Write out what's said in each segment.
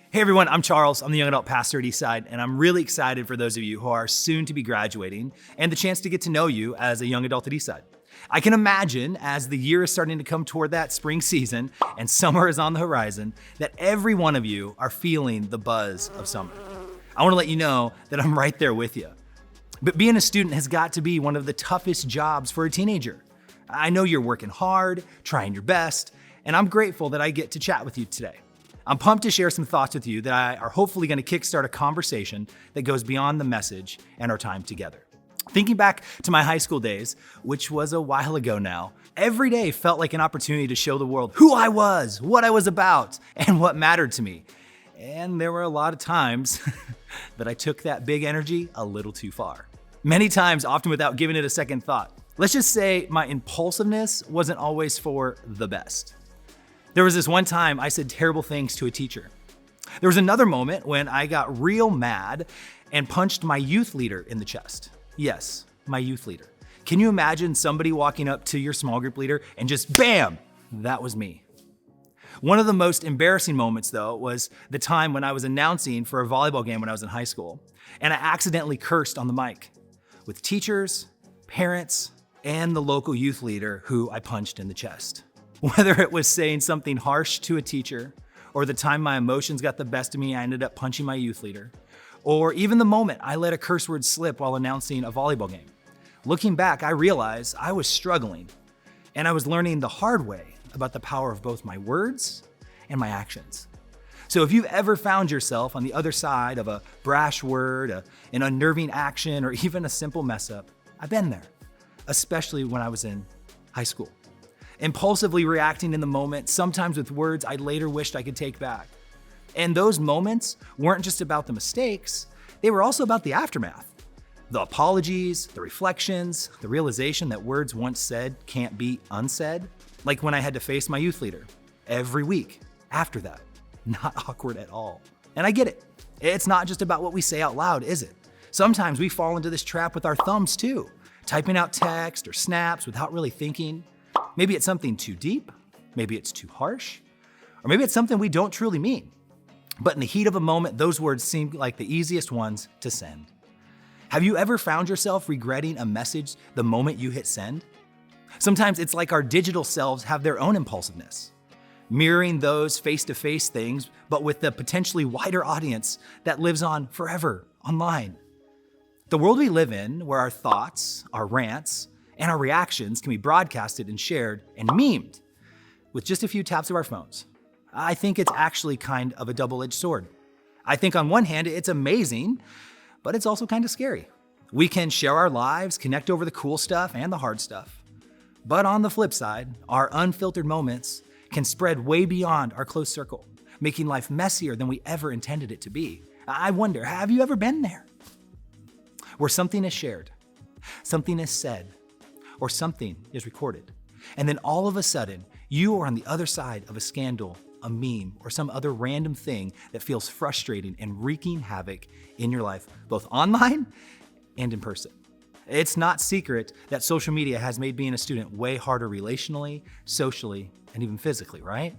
Hey everyone, I'm Charles. I'm the young adult pastor at Eastside, and I'm really excited for those of you who are soon to be graduating and the chance to get to know you as a young adult at Eastside. I can imagine as the year is starting to come toward that spring season and summer is on the horizon, that every one of you are feeling the buzz of summer. I want to let you know that I'm right there with you. But being a student has got to be one of the toughest jobs for a teenager. I know you're working hard, trying your best, and I'm grateful that I get to chat with you today. I'm pumped to share some thoughts with you that are hopefully going to kickstart a conversation that goes beyond the message and our time together. Thinking back to my high school days, which was a while ago now, every day felt like an opportunity to show the world who I was, what I was about, and what mattered to me. And there were a lot of times that I took that big energy a little too far. Many times, often without giving it a second thought. Let's just say my impulsiveness wasn't always for the best. There was this one time I said terrible things to a teacher. There was another moment when I got real mad and punched my youth leader in the chest. Yes, my youth leader. Can you imagine somebody walking up to your small group leader and just bam, that was me. One of the most embarrassing moments though was the time when I was announcing for a volleyball game when I was in high school, and I accidentally cursed on the mic with teachers, parents, and the local youth leader who I punched in the chest. Whether it was saying something harsh to a teacher, or the time my emotions got the best of me, I ended up punching my youth leader, or even the moment I let a curse word slip while announcing a volleyball game. Looking back, I realized I was struggling, and I was learning the hard way about the power of both my words and my actions. So if you've ever found yourself on the other side of a brash word, an unnerving action, or even a simple mess up, I've been there, especially when I was in high school. Impulsively reacting in the moment, sometimes with words I later wished I could take back. And those moments weren't just about the mistakes, they were also about the aftermath. The apologies, the reflections, the realization that words once said can't be unsaid. Like when I had to face my youth leader every week after that. Not awkward at all. And I get it. It's not just about what we say out loud, is it? Sometimes we fall into this trap with our thumbs too, typing out text or snaps without really thinking. Maybe it's something too deep, maybe it's too harsh, or maybe it's something we don't truly mean. But in the heat of a moment, those words seem like the easiest ones to send. Have you ever found yourself regretting a message the moment you hit send? Sometimes it's like our digital selves have their own impulsiveness, mirroring those face-to-face things, but with the potentially wider audience that lives on forever online. The world we live in, where our thoughts, our rants, and our reactions can be broadcasted and shared and memed with just a few taps of our phones. I think it's actually kind of a double-edged sword. I think on one hand, it's amazing, but it's also kind of scary. We can share our lives, connect over the cool stuff and the hard stuff. But on the flip side, our unfiltered moments can spread way beyond our close circle, making life messier than we ever intended it to be. I wonder, have you ever been there? Where something is shared, something is said, or something is recorded. And then all of a sudden, you are on the other side of a scandal, a meme, or some other random thing that feels frustrating and wreaking havoc in your life, both online and in person. It's not secret that social media has made being a student way harder relationally, socially, and even physically, right?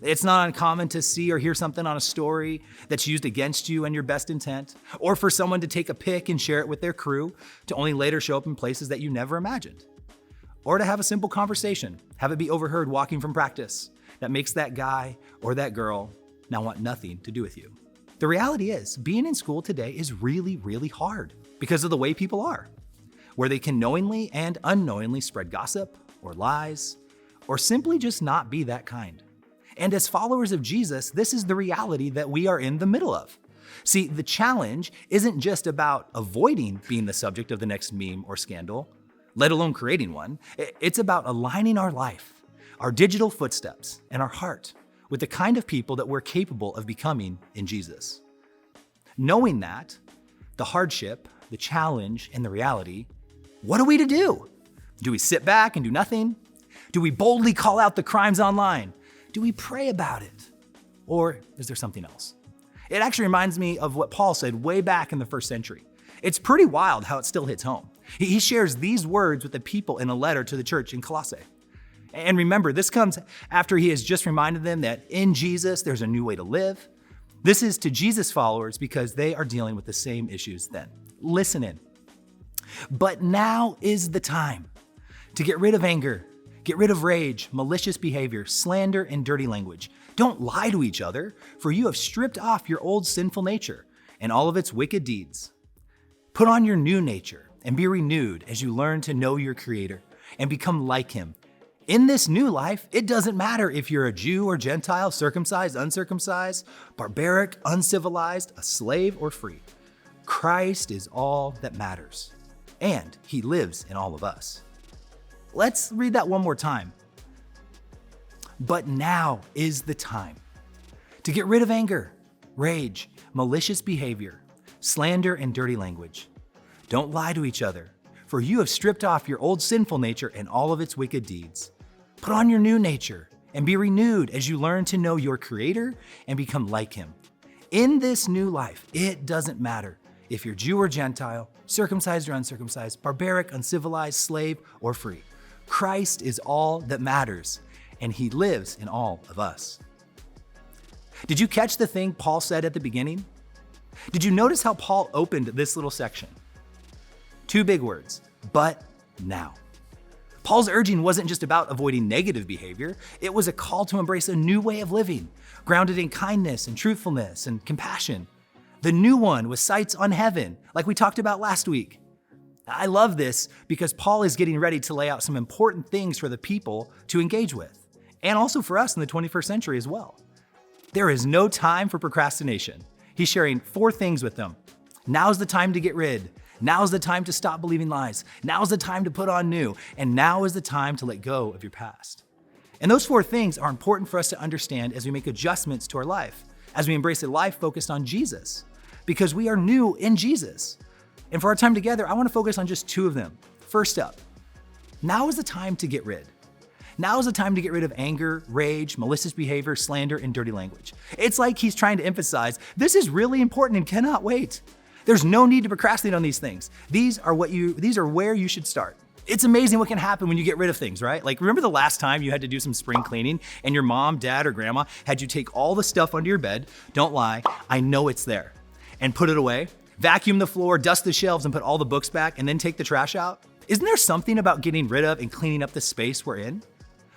It's not uncommon to see or hear something on a story that's used against you and your best intent, or for someone to take a pic and share it with their crew to only later show up in places that you never imagined. Or to have a simple conversation, have it be overheard walking from practice, that makes that guy or that girl now want nothing to do with you. The reality is, being in school today is really, really hard because of the way people are, where they can knowingly and unknowingly spread gossip or lies, or simply just not be that kind. And as followers of Jesus, this is the reality that we are in the middle of. See, the challenge isn't just about avoiding being the subject of the next meme or scandal, let alone creating one. It's about aligning our life, our digital footsteps, and our heart with the kind of people that we're capable of becoming in Jesus. Knowing that, the hardship, the challenge, and the reality, what are we to do? Do we sit back and do nothing? Do we boldly call out the crimes online? Do we pray about it? Or is there something else? It actually reminds me of what Paul said way back in the first century. It's pretty wild how it still hits home. He shares these words with the people in a letter to the church in Colossae. And remember, this comes after he has just reminded them that in Jesus, there's a new way to live, This is to Jesus followers because they are dealing with the same issues then. Listen in. But now is the time to get rid of anger, get rid of rage, malicious behavior, slander, and dirty language. Don't lie to each other, for you have stripped off your old sinful nature and all of its wicked deeds. Put on your new nature and be renewed as you learn to know your Creator and become like Him. In this new life, it doesn't matter if you're a Jew or Gentile, circumcised, uncircumcised, barbaric, uncivilized, a slave or free. Christ is all that matters, and He lives in all of us. Let's read that one more time. But now is the time to get rid of anger, rage, malicious behavior, slander, and dirty language. Don't lie to each other, for you have stripped off your old sinful nature and all of its wicked deeds. Put on your new nature and be renewed as you learn to know your Creator and become like Him. In this new life, it doesn't matter if you're Jew or Gentile, circumcised or uncircumcised, barbaric, uncivilized, slave, or free. Christ is all that matters, and He lives in all of us. Did you catch the thing Paul said at the beginning? Did you notice how Paul opened this little section? Two big words, but now. Paul's urging wasn't just about avoiding negative behavior, it was a call to embrace a new way of living, grounded in kindness and truthfulness and compassion. The new one with sights on heaven, like we talked about last week. I love this because Paul is getting ready to lay out some important things for the people to engage with, and also for us in the 21st century as well. There is no time for procrastination. He's sharing 4 things with them. Now's the time to get rid. Now's the time to stop believing lies. Now's the time to put on new. And now is the time to let go of your past. And those 4 things are important for us to understand as we make adjustments to our life, as we embrace a life focused on Jesus, because we are new in Jesus. And for our time together, I want to focus on just 2 of them. First up, now is the time to get rid. Now is the time to get rid of anger, rage, malicious behavior, slander, and dirty language. It's like he's trying to emphasize, this is really important and cannot wait. There's no need to procrastinate on these things. These are where you should start. It's amazing what can happen when you get rid of things, right? Like, remember the last time you had to do some spring cleaning and your mom, dad, or grandma had you take all the stuff under your bed, don't lie, I know it's there, and put it away, vacuum the floor, dust the shelves, and put all the books back, and then take the trash out? Isn't there something about getting rid of and cleaning up the space we're in?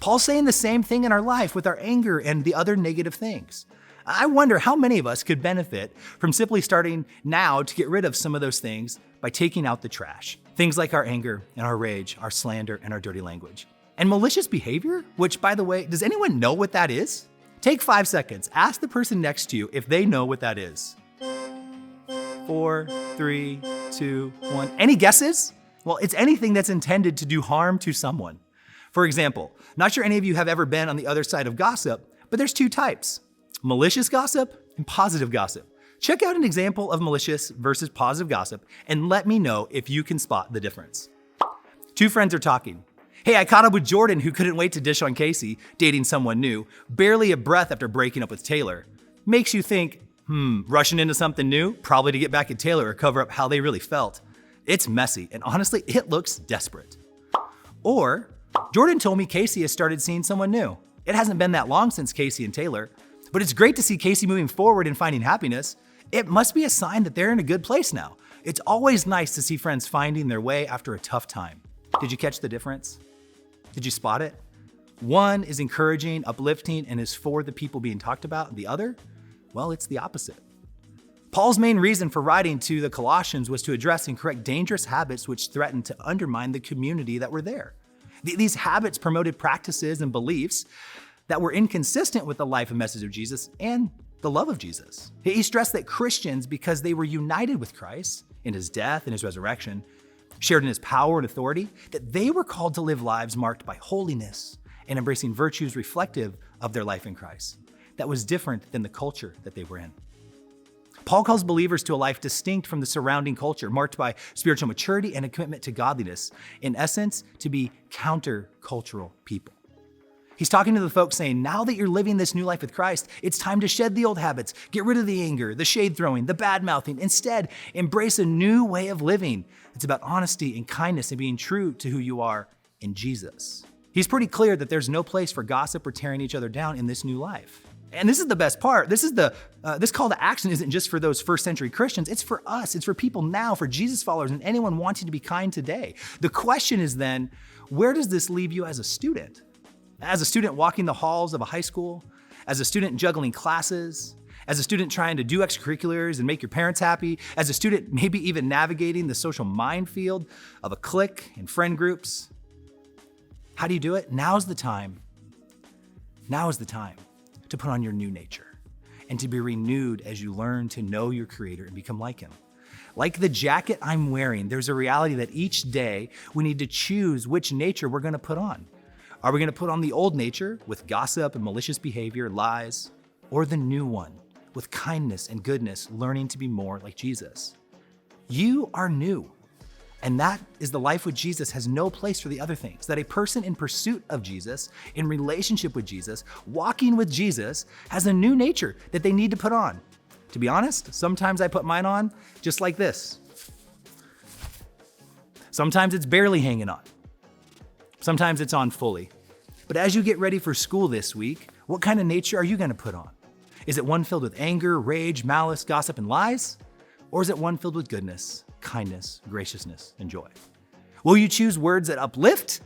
Paul's saying the same thing in our life with our anger and the other negative things. I wonder how many of us could benefit from simply starting now to get rid of some of those things by taking out the trash. Things like our anger and our rage, our slander and our dirty language. And malicious behavior, which, by the way, does anyone know what that is? Take 5 seconds. Ask the person next to you if they know what that is. 4, 3, 2, 1. Any guesses? Well, it's anything that's intended to do harm to someone. For example, not sure any of you have ever been on the other side of gossip, but there's 2 types. Malicious gossip and positive gossip. Check out an example of malicious versus positive gossip and let me know if you can spot the difference. 2 friends are talking. Hey, I caught up with Jordan, who couldn't wait to dish on Casey, dating someone new, barely a breath after breaking up with Taylor. Makes you think, rushing into something new, probably to get back at Taylor or cover up how they really felt. It's messy, and honestly, it looks desperate. Or, Jordan told me Casey has started seeing someone new. It hasn't been that long since Casey and Taylor, but it's great to see Casey moving forward and finding happiness. It must be a sign that they're in a good place now. It's always nice to see friends finding their way after a tough time. Did you catch the difference? Did you spot it? One is encouraging, uplifting, and is for the people being talked about. The other, well, it's the opposite. Paul's main reason for writing to the Colossians was to address and correct dangerous habits which threatened to undermine the community that were there. These habits promoted practices and beliefs that were inconsistent with the life and message of Jesus and the love of Jesus. He stressed that Christians, because they were united with Christ in His death and His resurrection, shared in His power and authority, that they were called to live lives marked by holiness and embracing virtues reflective of their life in Christ. That was different than the culture that they were in. Paul calls believers to a life distinct from the surrounding culture, marked by spiritual maturity and a commitment to godliness. In essence, to be counter-cultural people. He's talking to the folks saying, now that you're living this new life with Christ, it's time to shed the old habits, get rid of the anger, the shade throwing, the bad mouthing. Instead, embrace a new way of living. It's about honesty and kindness and being true to who you are in Jesus. He's pretty clear that there's no place for gossip or tearing each other down in this new life. And this is the best part. This call to action isn't just for those first century Christians. It's for us. It's for people now, for Jesus followers, and anyone wanting to be kind today. The question is then, where does this leave you as a student? As a student walking the halls of a high school, as a student juggling classes, as a student trying to do extracurriculars and make your parents happy, as a student maybe even navigating the social minefield of a clique and friend groups. How do you do it? Now's the time. Now is the time to put on your new nature and to be renewed as you learn to know your Creator and become like Him. Like the jacket I'm wearing, there's a reality that each day we need to choose which nature we're going to put on. Are we going to put on the old nature with gossip and malicious behavior, lies, or the new one with kindness and goodness, learning to be more like Jesus? You are new. And that is the life with Jesus has no place for the other things. That a person in pursuit of Jesus, in relationship with Jesus, walking with Jesus, has a new nature that they need to put on. To be honest, sometimes I put mine on just like this. Sometimes it's barely hanging on. Sometimes it's on fully. But as you get ready for school this week, what kind of nature are you going to put on? Is it one filled with anger, rage, malice, gossip, and lies? Or is it one filled with goodness, kindness, graciousness, and joy? Will you choose words that uplift?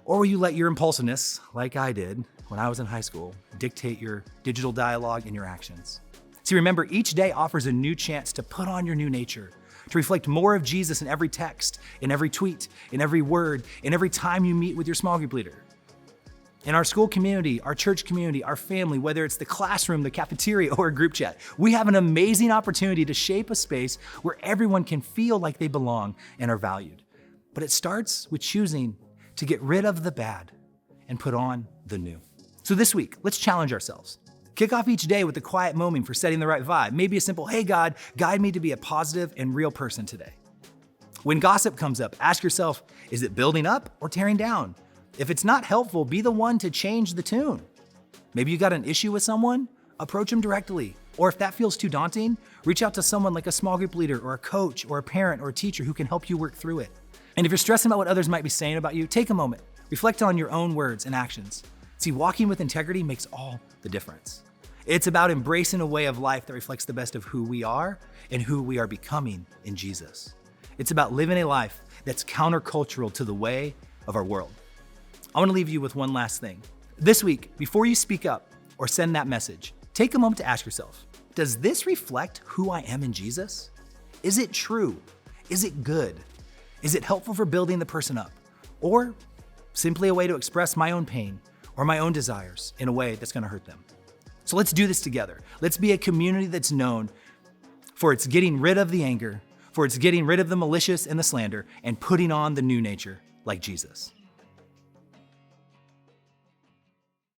Or will you let your impulsiveness, like I did when I was in high school, dictate your digital dialogue and your actions? See, remember, each day offers a new chance to put on your new nature, to reflect more of Jesus in every text, in every tweet, in every word, in every time you meet with your small group leader. In our school community, our church community, our family, whether it's the classroom, the cafeteria, or a group chat, we have an amazing opportunity to shape a space where everyone can feel like they belong and are valued. But it starts with choosing to get rid of the bad and put on the new. So this week, let's challenge ourselves. Kick off each day with a quiet moment for setting the right vibe. Maybe a simple, hey God, guide me to be a positive and real person today. When gossip comes up, ask yourself, is it building up or tearing down? If it's not helpful, be the one to change the tune. Maybe you got an issue with someone, approach them directly. Or if that feels too daunting, reach out to someone like a small group leader or a coach or a parent or a teacher who can help you work through it. And if you're stressing about what others might be saying about you, take a moment, reflect on your own words and actions. See, walking with integrity makes all the difference. It's about embracing a way of life that reflects the best of who we are and who we are becoming in Jesus. It's about living a life that's countercultural to the way of our world. I want to leave you with one last thing. This week, before you speak up or send that message, take a moment to ask yourself, does this reflect who I am in Jesus? Is it true? Is it good? Is it helpful for building the person up? Or simply a way to express my own pain or my own desires in a way that's going to hurt them? So let's do this together. Let's be a community that's known for its getting rid of the anger, for its getting rid of the malicious and the slander, and putting on the new nature like Jesus.